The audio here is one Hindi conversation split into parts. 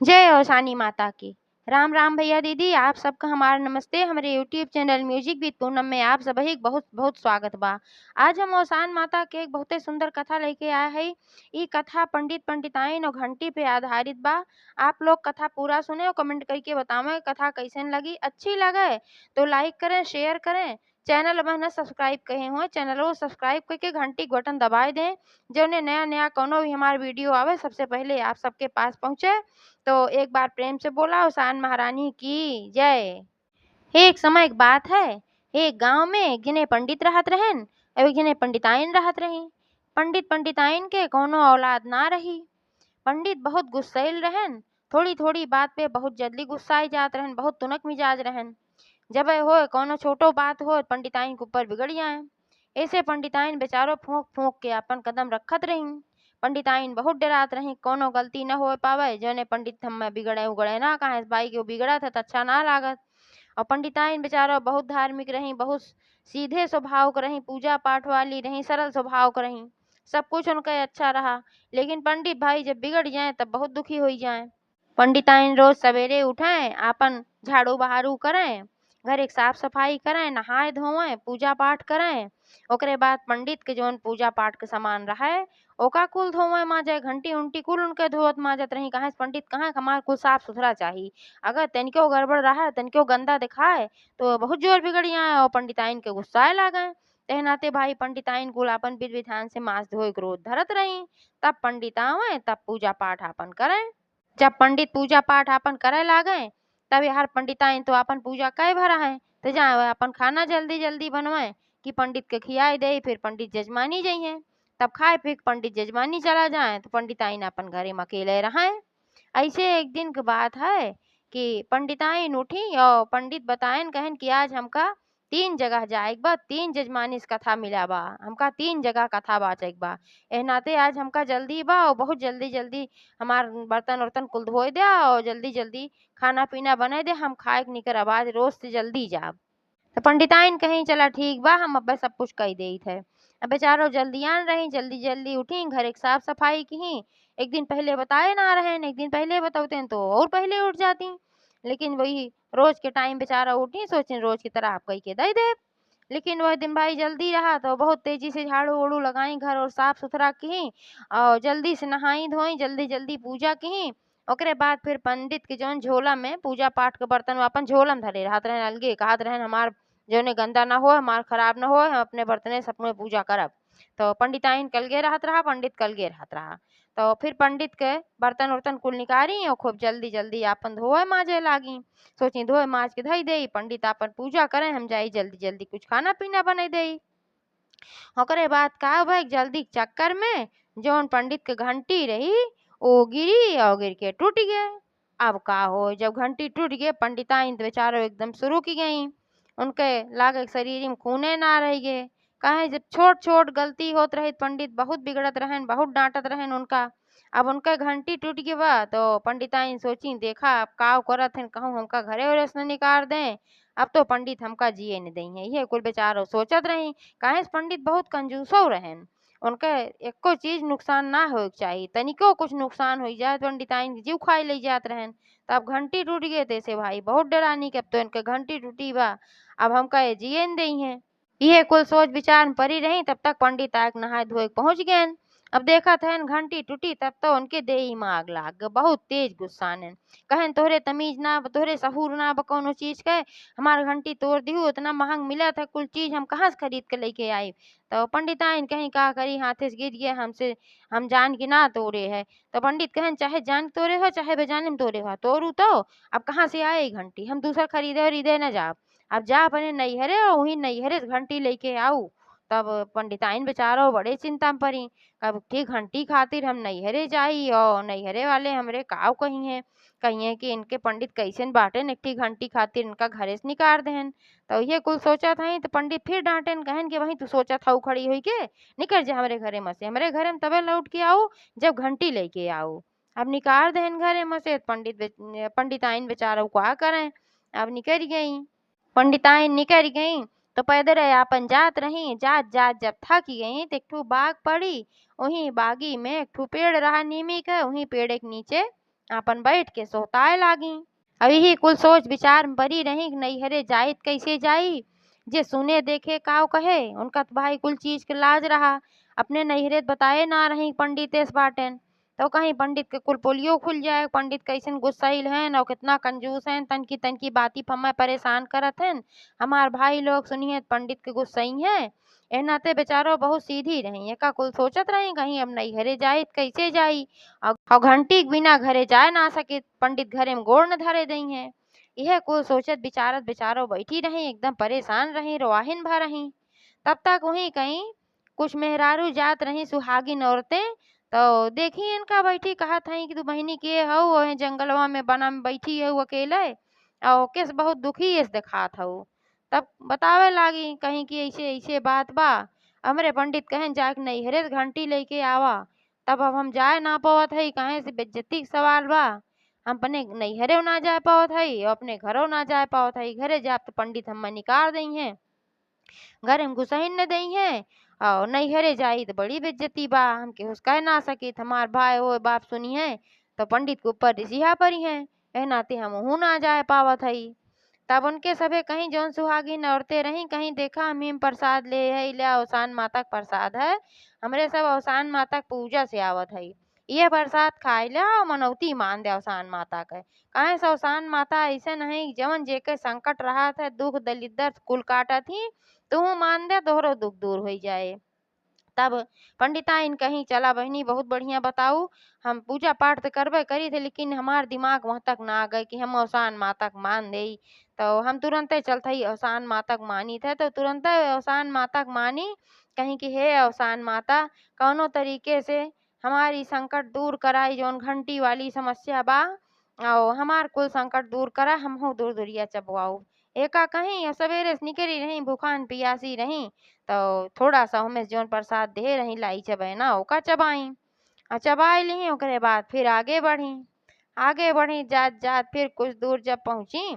जय ओसानी माता की। राम राम भैया दीदी, आप सबका हमारा नमस्ते। हमारे YouTube channel music with Poonam में आप सभी बहुत बहुत स्वागत बा। आज हम ओसान माता के एक बहुते सुंदर कथा लेके आए हैं। ये कथा पंडित पंडिताइन और घंटी पे आधारित बा। आप लोग कथा पूरा सुने और कमेंट करके बतावें कथा कैसन लगी। अच्छी लगे तो लाइक करें, शेयर करें। चैनल में सब्सक्राइब कहे हुए चैनल को सब्सक्राइब करके घंटी के बटन दबाए दें, जो नया नया कोनो भी हमारा वीडियो आवे सबसे पहले आप सबके पास पहुँचे। तो एक बार प्रेम से बोला उषान महारानी की जय। एक समय एक बात है, एक गांव में एक जने पंडित रहत रहन और एक जने पंडिताइन रहत रही। पंडित पंडिताइन के कोनो औलाद ना रही। पंडित बहुत गुस्सैल रहन, थोड़ी थोड़ी बात पे बहुत जल्दी गुस्साई जात रहन, बहुत तुनक मिजाज रहन। जब हो कोनो छोटो बात हो पंडिताइन के ऊपर बिगड़ जाए। ऐसे पंडिताइन बेचारो फूंक फूंक के अपन कदम रखत रही। पंडिताइन बहुत डरात रही कोनो गलती न हो पावे, जौने पंडित हम बिगड़े उगड़े ना कहे भाई के बिगड़ा था तो अच्छा ना लागत। और पंडिताइन बेचारो बहुत धार्मिक रही, बहुत सीधे स्वभाव के रही, पूजा पाठ वाली रही, सरल स्वभाव के रही। सब कुछ उनका अच्छा रहा। लेकिन पंडित भाई जब बिगड़ जाए तब बहुत दुखी हो जाए। पंडिताइन रोज सवेरे उठें, आपन झाड़ू बहारू करें, घर एक साफ सफाई करें, नहाए धोएं, पूजा पाठ करें। ओकरे बाद पंडित के जौन पूजा पाठ के सामान रहे ओका कुल धोवे माजे, घंटी उंटी कुल उनके धोवत माजत रही। कहे पंडित कहे हमार कुल साफ सुथरा चाहिए। अगर तनिको गड़बड़ रहा, तनिको गंदा दिखाए तो बहुत जोर बिगड़ जाए और पंडिताइन के गुस्साए लागे। तेहनाते भाई पंडिताइन कुल अपन विधि विधान से मास धोए क्रोध धरत रही। तब पंडित आवे तब पूजा पाठ अपन करें। जब पंडित पूजा पाठ अपन करे लागे तब यार पंडिताइन तो अपन पूजा कई भरा है, तो जाए अपन खाना जल्दी जल्दी बनवाए कि पंडित के खियाई दे, फिर पंडित जजमानी जाइए। तब खाए फिर पंडित जजमानी चला जाए तो पंडिताइन अपन घरे में अकेले रहे। ऐसे एक दिन की बात है कि पंडिताइन उठी और पंडित बताएन कहन कि आज हमका 3 जगह जाए बा, 3 जजमानी से कथा मिला बा, हमका 3 जगह कथा बाचे बा। एह नाते आज हमका जल्दी बा और बहुत जल्दी जल्दी हमार बर्तन वर्तन कुल धोए दे और जल्दी जल्दी खाना पीना बने दे, हम खाए निकर आवाज रोज से जल्दी जाब। तो पंडिताइन कहीं चला ठीक बा, हम अब सब कुछ कही दे थे। अब बेचारो जल्दियान रही, जल्दी जल्दी उठी, घर एक साफ सफाई की। एक दिन पहले बताए ना रहे, एक दिन पहले बताते तो और पहले उठ जाती। लेकिन वही रोज के टाइम बेचारा उठी, सोचे रोज की तरह आप कही के दे दे। लेकिन वह दिन भाई जल्दी रहा तो बहुत तेजी से झाड़ू उड़ू लगाई, घर और साफ सुथरा की और जल्दी से नहाई धोई, जल्दी जल्दी पूजा की। ओकरे बाद फिर पंडित के जौन झोला में पूजा पाठ के बर्तन अपन झोला में धरे रहत रहे, अलगे कहत रहे हमार जौने गंदा ना हो, हमार खराब ना हो, हम अपने बर्तने से अपने पूजा करब। तो पंडिताइन कलगे रहत रहा, पंडित कलगे रहत रहा। तो फिर पंडित के बर्तन उर्तन कुल निकारी और खूब जल्दी जल्दी अपन धोए माजे लागी। सोची धोए माज के धई दे, पंडित अपन पूजा करें, हम जाई जल्दी जल्दी कुछ खाना पीना बना दे। ओकरे बाद का भाई जल्दी के चक्कर में जौन पंडित के घंटी रही वो गिरी और गिर के टूट गए। अब का हो, जब घंटी टूट गए पंडिताइन तो बेचारो एकदम शुरू की गई। उनके लागे शरीर में खूने ना रह गए। कहे जब छोट छोट गलती होत रही पंडित बहुत बिगड़त रहन, बहुत डांटत रहन उनका। अब उनका घंटी टूट गई बा तो पंडिताइन सोची देखा अब का करत हन, कहूँ हमका घरे उरे से न निकाल दें, अब तो पंडित हमका जिए न दई है। ये कुल बेचारो सोचत रही। काहे से पंडित बहुत कंजूसो रहन, उनके एको चीज नुकसान ना हो चाहिए, तनिको कुछ नुकसान हो जाए तो पंडिताइन जीव खाई ले जात रहन। तब घंटी टूट गए तैसे भाई बहुत डरानी कि अब तो इनके घंटी टूटी बा, अब हमका ये जिए न दई है। ये कुल सोच विचार में पड़ी रही, तब तक पंडित आके नहाए धोए के पहुंच गए। अब देखा था घंटी टूटी तब तो उनके देही में आग लाग गए, बहुत तेज गुस्सा ने। कहन तोहरे तमीज ना, तोहरे सहूर ना कोनो चीज के, हमार घंटी तोड़ दी, इतना महंग मिला था कुल चीज, हम कहाँ से खरीद के लेके आई। तो पंडिताइन कहीं का करी हाथे से गिर गया हमसे, हम जान के ना तोड़े है। तो पंडित कहन चाहे जान के तोड़े हो चाहे बेजाने में तोड़े हो, तोड़ू तो अब कहाँ से आए घंटी, हम दूसरा खरीदे और रीदे न जा। अब जा अपने नैहरे और वही नैहरे से घंटी लेके आऊ। तब पंडिताइन बेचारो बड़े चिंता में पड़ी। कब ठीक घंटी खातिर हम नैहरे जाई और नैहरे वाले हमरे काव कही हैं, कहिए कि इनके पंडित कैसे बाटे एकठी घंटी खातिर इनका घरे से निकाल देहन। तो ये कुल सोचा था तो पंडित फिर डांटन कहन कि वही तू सोचा था खड़ी हुई के निकल जा हमारे घरे में से, हमारे घरे में तबे लौट के आऊ जब घंटी लेके आऊ। अब निकाल देहन घरे में से, पंडिताइन बेचारा क्या करें, अब निकल गई। पंडिताइन निकल गई तो पैदल अपन जात रही, जात जात जब थक गई तो एक ठू बाग पड़ी। वहीं बागी में एक ठू पेड़ रहा नीमी का, वहीं पेड़ के नीचे आपन बैठ के सोहताए लागी। अब यही कुल सोच विचार में पड़ी रही कि नैहरे जाइत कैसे जाई। जे सुने देखे काव कहे, उनका तो भाई कुल चीज के लाज रहा। अपने नैहरे बताए ना रही पंडित एस बाटेन, तो कहीं पंडित के कुल पोलियो खुल जाए। पंडित कैसन गुस्सैल हैं और कितना कंजूस हैं, तनकी तनकी बाती पर हमें परेशान करत हैं। हमार भाई लोग सुनिए पंडित के गुस्सई हैं। ए नाते बेचारो बहुत सीधी रही, एका कुल सोचत रही कहीं अब नैहरे जाइत कैसे जाई। और घंटी के बिना घरे जाए ना सके, पंडित घरे में गोड़ न धरे दई हैं। यह कुल सोचत विचारत बेचारो बैठी रही, एकदम परेशान रही, रोआहिन भा रही। तब तक वहीं कहीं कुछ मेहरारू जात रही सुहागिन औरतें, तो देखी इनका बैठी कहत हई कि तू बहिनी के हऊ, ओहे जंगलवा में बना में बैठी हऊ अकेले और किस बहुत दुखी एस दिखात हऊ। तब बतावे लागी कहीं कि ऐसे ऐसे बात बा। हमरे पंडित कहन जाके नैहरे से घंटी लेके आवा। तब अब हम जाए ना पावत हई, काहे से बेइज्जती के सवाल बा। हम अपने नैहरे ना जा पावत हई और अपने घरों ना जा पावत हई। घरे जाब तो पंडित हमें निकाल दई हैं, घरे में घुसहीन न दई हैं। और नैहरे जाई तो बड़ी बेइज्जती बा, हम केहू से कह ना सकित। हमार भाई हो बाप सुनी है तो पंडित के ऊपर रिसिहा परी हैं। एह नाते हमहू ना जाए पावत हई। तब उनके सभे कहीं जौन सुहागिन औरतें रहीं, कहीं देखा हमीम प्रसाद ले है, ले अवसान माता का प्रसाद है। हमरे सब अवसान माता के पूजा से आवत हई। ये प्रसाद खाए ला और मनौती मान दे अवसान माता के। काहे से अवसान माता ऐसे नहीं जवन जेके संकट रहा है, दुख दलिद्र कुल काटत ही, तू मान दे तोहरो दुख दूर हो जाए। तब पंडिताइन कहीं चला बहनी बहुत बढ़िया बताऊ, हम पूजा पाठ तो करबे करी थे, लेकिन हमार दिमाग वहाँ तक ना आ गए कि हम अवसान माता के मान दे। तो हम तुरंते चलते ही अवसान माता के मानी थे, तो तुरंत अवसान माता के मानी। कहीं कि हे अवसान माता, कौनो तरीके से हमारी संकट दूर कराई, जौन घंटी वाली समस्या बा और हमार कुल संकट दूर करा, हमहू दूर दुरिया चबवाऊ। एका कहीं सवेरे से निकली रही, भूखान पियासी रही, तो थोड़ा सा हमें जौन प्रसाद दे रही लाई चबैना ओका चबाई। चबाई ली, ओकरे बाद फिर आगे बढ़ी। आगे बढ़ी जात जात फिर कुछ दूर जब पहुंची,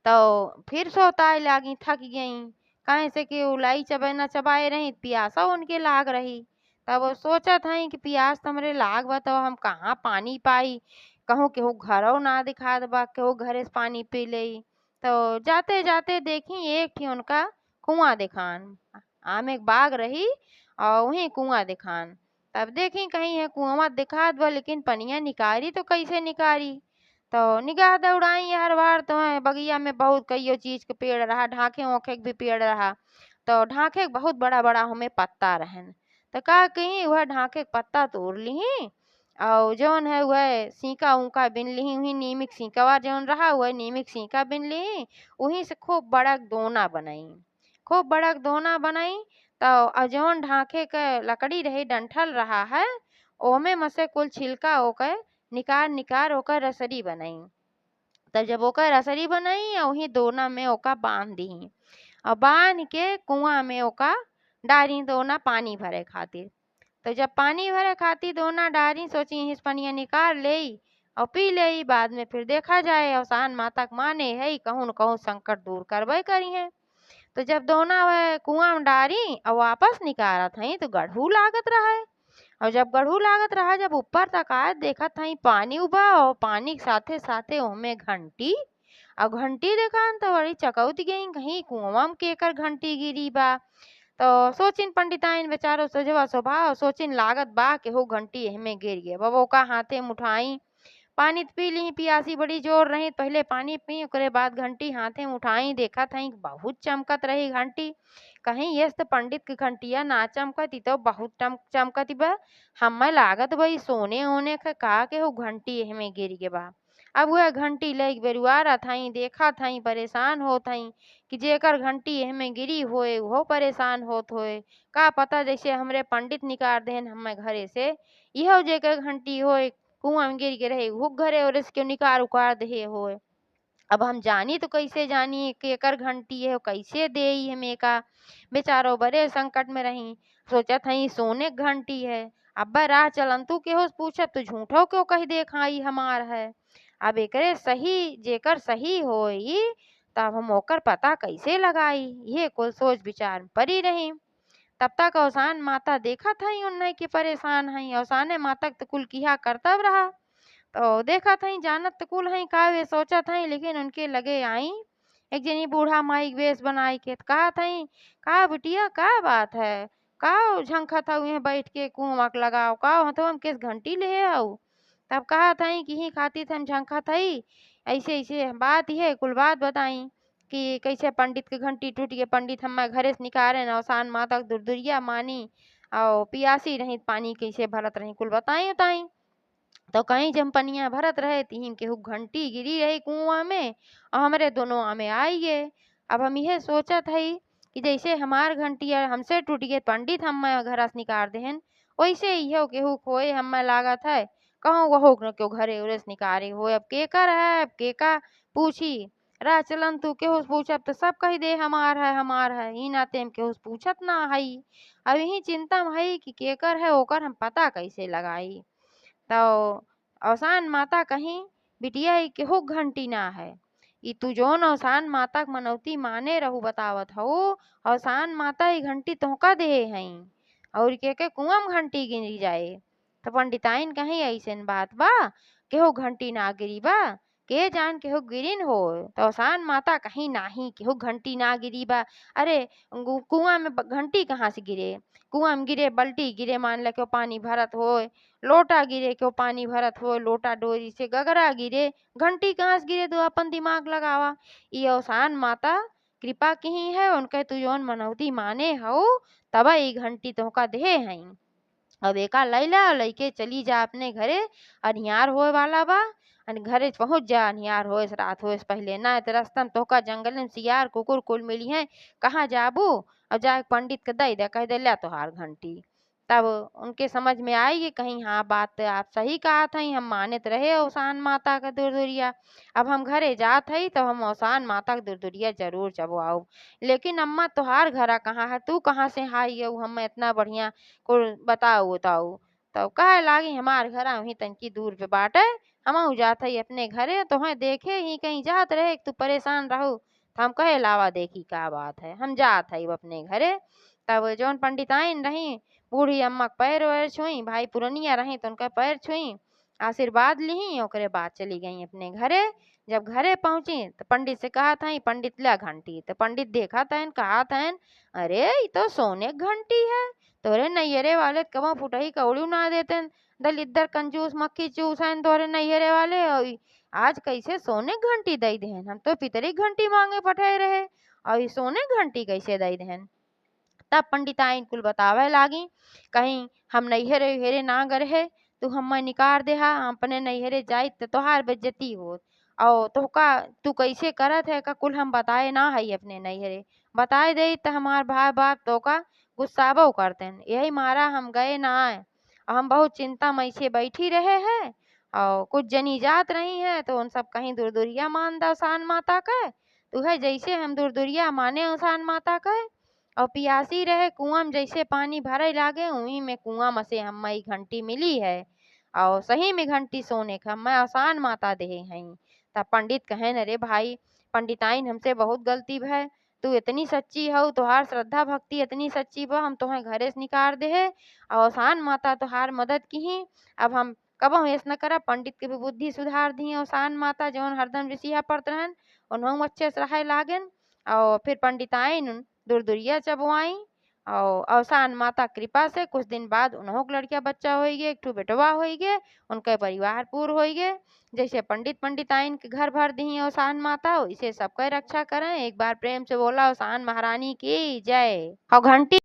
तो फिर सोताए लागी, थक गई। काहे से कि उ लाई चबैना चबाए रही, पियासा उनके लाग रही। तब वो सोचत हई कि पियास तो हमरे लाग बा, तो हम कहाँ पानी पाई। कहूँ केहू घरों ना दिखात बा, केहू घरे से पानी पी लई। तो जाते जाते देखी एक ठे उनका कुआं दिखान। आमे एक बाग रही और वहीं कुआं दिखान। तब देखी कहीं है कुआं दिखात बा, लेकिन पनिया निकारी तो कैसे निकारी। तो निगाह दौड़ाई हर बार, तो है बगिया में बहुत कईयो चीज के पेड़ रहा, ढाके ओखे के भी पेड़ रहा। तो ढाके के बहुत बड़ा बड़ा हमें पत्ता रहन। तो का कहीं वह ढाके के पत्ता तोड़ ली और जौन है वह सीका ऊका बिन ली, वही नीमिक सीकावा जौन रहा वह नीमिक सीका बिन ली। वहीं से खूब बड़ा दोना बनाई, खूब बड़ा दोना बनाई। तो जौन ढाके के लकड़ी रही डंठल रहा है, ओमे में से कुल छिलका ओके निकार निकार ओकर रसरी बनाई। तब जब ओकर रसरी बनाई और वही दोना में ओका बांध दी और बांध के कुआं में ओका डारी दोना पानी भरे खातिर। तो जब पानी भरे खातिर दोना डारी, सोची हिस पनिया निकाल ले और पी ले, बाद में फिर देखा जाए। अवसान माता के माने है कहूँ न कहूँ संकट दूर करबे करी है। तो जब दोना वह कुआं में डारी और वापस निकारत हई, तो गढ़ू लागत रहा है। और जब गढ़ू लागत रहा, जब ऊपर तक आए देखत हई पानी उबा और पानी के साथे साथे ओमे घंटी। और घंटी देखान तो बड़ी चकौत गई, कहीं कुआं में केकर घंटी गिरी बा। तो सोचिन पंडिताइन बेचारो सजवा स्वभाव, सोचिन लागत बा के हो घंटी एहमे गिर गया। बबो का हाथे में उठाई, पानी तो पी ली, पियासी बड़ी जोर रही, पहले पानी पी ओकरे बाद घंटी हाथे में उठाई। देखत हई बहुत चमकत रही घंटी। कहीं यस तो पंडित की घंटिया ना चमकती तो बहुत चमकती बा। हमें लागत बई सोने ओने का के हो घंटी एहमे गिर के बा। अब वह घंटी लेके बेरुआरत हई, देखत हई, परेशान होत हई कि जेकर घंटी एहमे गिरी होए वो परेशान होत होए। का पता जैसे हमरे पंडित निकाल देन हमें घरे से, इहो जेकर घंटी होए कुआं में गिर के रहे वो घरे और इसके निकार उकार दे होए। अब हम जानी तो कैसे जानी कि एकर घंटी है, कैसे दे हमें का। बेचारो बड़े संकट में रही, सोचत हई सोने के घंटी है। अब्बा राह चलन तू केहो से पूछत तो झूठो क्यों कह दे खाई हमार है। अब एकरे सही जेकर सही होई, तब हम ओकर पता कैसे लगाई। ये कुल सोच विचार में पड़ी रही। तब तक अवसान माता देखत हई उन्हें कि परेशान हई। अवसाने माता के तो कुल किया करतब रहा। तो देखत हई जानत त कुल हई का वे सोचत हई, लेकिन उनके लगे आई एक जनी बूढ़ा माई वेश बनाई के त कहत हई, का बिटिया का बात है, का झंखत हऊ इहाँ बैठ के कुहमक लगाओ, का हथवा में केस घंटी लेहे हऊ। तब कहत हई कि यही खातिर हम झंखत हई, ऐसे ऐसे बात है कुल बात बताई कि कैसे पंडित के घंटी टूट गए, पंडित हमारे घरे से निकारे न अवसान माता के दुरदुरिया मानी और पियासी रही पानी कैसे भरत रही कुल बताई उताई। तो कहीं जब पनिया भरत रहे तिहिन केहू घंटी गिरी रही कुआं में और हमरे दोनों आमे आई गए। अब हम यह सोचत हई कि जैसे हमार घंटिया हमसे टूट गए पंडित हम घर से निकाल देहन, वैसे इहो केहू खोए हमें लागत है कहूँ वहो न क्यों घरे उरे से निकारे हो। अब केकर है, अब केका पूछी, रह चलन तू केहू से पूछब तो सब कही दे हमार है, ई नाते हम केहू से पूछत ना हई। अब यही चिंता में हई कि केकर है ओकर हम पता कैसे लगाई। तो अवसान माता कहीं बिटिया ई केहू घंटी ना है, ई तू जोन अवसान माता के मनौती माने रहू बतावत हऊ, अवसान माता ई घंटी तोहका देहे हई और के कुआं में घंटी गिरी जाए। तो पंडिताइन कहीं ऐसन बात बा केहू घंटी ना गिरी बा, के जान केहू गिरिन हो। तो अवसान माता कहीं नाही केहू घंटी ना गिरी बा। अरे कुआं में घंटी कहाँ से गिरे, कुआं में गिरे बल्टी गिरे मान ल क्यों पानी भरत होए, लोटा गिरे क्यों पानी भरत हो, लोटा डोरी से गगरा गिरे, घंटी कहाँ से गिरे तू अपन दिमाग लगावा। ये अवसान माता कृपा की ही है, उनके तू जौन मनौती माने हो तब ई घंटी तोहका देहे हई। अब एका लैला और लइके चली जा अपने घरे, अनिहार होए वाला बा, घरे पहुंच जा अनिहार होए से रात होए से पहले, ना तो रास्ता में तोहका जंगल में सियार कुकुर कुल मिली है, कहाँ जाबू और जाके पंडित के दई दे कह दे ला तोहार घंटी। तब उनके समझ में आई कि कहीं हाँ बात आप सही कहा थी, हम मानत रहे अवसान माता का दुरदुरिया। अब हम घरे जात हई तो हम अवसान माता का दुरदुरिया जरूर चबवाऊ। लेकिन अम्मा तोहार घरा कहाँ है, तू कहाँ से आई हऊ, हम इतना बढ़िया कुल बताऊ उताऊ। तब कहे लागी हमार घरा वहीं तनकी दूर पे बाटे, हमहू जात हई अपने घरे, तोहें देखे ही कहीं जात रहे तू परेशान रहू तो हम कहे लावा देखी का बात है, हम जात हई अपने घरे। तब जौन पंडिताइन रही बूढ़ी अम्मा के पैर वैर छुई, भाई पुरनिया रही तो उनका पैर छुई, आशीर्वाद ली ओकरे बाद चली गई अपने घरे। जब घरे पहुंची तो पंडित से कहा था पंडित ला घंटी, तो पंडित देखा था कहा था अरे ये तो सोने की घंटी है, तोरे नैयरे वाले कबो फुटही कौड़ियों ना देते, दलिद्दर कंजूस मक्खी चूस हैं तोरे नैयरे वाले, और आज कैसे सोने की घंटी दई देहन, हम तो पितरी घंटी मांगे पठाए रहे और सोने की घंटी कैसे दई देहन। तब पंडिताइन कुल बतावे लागी कहीं हम नैहरे उहेरे ना गए तू हमें निकार देहा, हम अपने नैहरे जाई तो तोहार बेज्जती हो और तोहका तू कैसे करत है का कुल हम बताए ना हई अपने नैहरे, बताए दे तो हमार भाई बाप तोका गुस्साबो करते, यही मारा हम गए ना आए और हम बहुत चिंता में से बैठी रहे हैं। और कुछ जनी जात रही है तो उन सब कहीं दुरदुरिया मान दा सान माता का, तू है जैसे हम दुरदुरिया माने सान माता का और पियासी रहे कुआं में जैसे पानी भरे लागे उही में कुआं में से हमें ई घंटी मिली है और सही में घंटी सोने का मैं आसान माता देहे हई। तब पंडित कहेन अरे भाई पंडिताइन हमसे बहुत गलती भय, तू इतनी सच्ची हो, तुहार श्रद्धा भक्ति इतनी सच्ची बा, हम तुम्हें घरे से निकाल देहे और आसान माता तुहार मदद की ही। अब हम कबहू ऐसा न करब, पंडित के भी बुद्धि सुधार दी आसान माता जौन हरदम ऋषिया पड़त रहन उन्हों अच्छे से रहे लागन। और फिर पंडिताइन दुरदुरिया चबवाई और अवसान माता कृपा से कुछ दिन बाद उन्हों के लड़किया बच्चा हो गए, एक ठो बेटवा हो गए, उनके परिवार पूर्ण हो गए। जैसे पंडित पंडिताइन के घर भर दी अवसान माता वैसे सबके रक्षा करें। एक बार प्रेम से बोला अवसान महारानी की जय। और घंटी